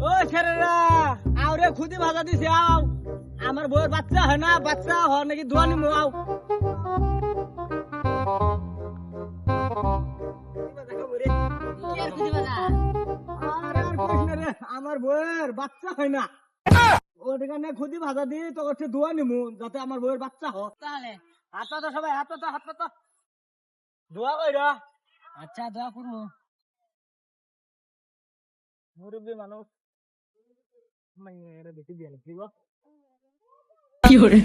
ও ছেলেরা আউরে খুদি ভাজা দিছে আও আমার বউয়ের বাচ্চা হয় না বাচ্চা হয় নাকি দোয়া নিমু আও আমার বউয়ের বাচ্চা হয় না ওখানে খুদি ভাজা দিই তো হচ্ছে দোয়া নিমু যাতে আমার বউয়ের বাচ্চা হোক তাহলে হাত পাতো সবাই হাত পাতো দোয়া কইরা আচ্ছা দোয়া করবো মুরব্বী মানুষ মাইয়েরা বেশি দিয়ে নাকি গো কি করে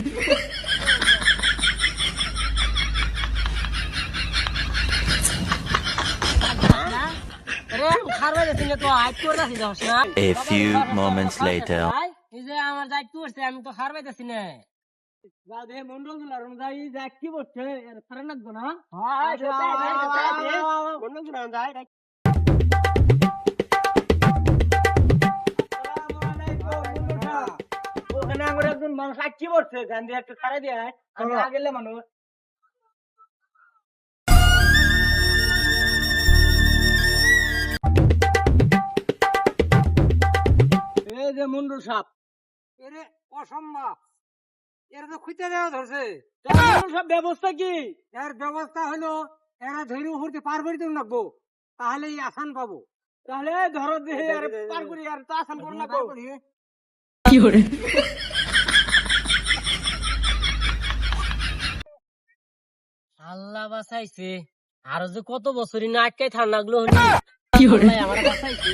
A few moments later. এই যে আমার যাই করছে আমি তো হার পাইতেছি না মন্ডল যাই যাই কি বলছে খারাপ লাগবো না ওখানে আমার একজন মানুষ কি বলছে ধ্যান দিয়ে একটু খারাপ দিয়ে গেলে মানুষ এই যে মুন্ডু সাপ এরে অসম্ভব এরা তো খুঁজতে দেওয়া ধরছে সব ব্যবস্থা কি এর ব্যবস্থা হলো এরা ধরে উঠতে পার করে দিন লাগবো তাহলেই আসান পাবো তাহলে ধরো পার করি আর তো আসান করে লাগবো কি করে আল্লাহ বাঁচাইছে আর যে কত বছরই না আটকাই ঠান্ডা গুলো হলো কি করে আমার বাঁচাইছে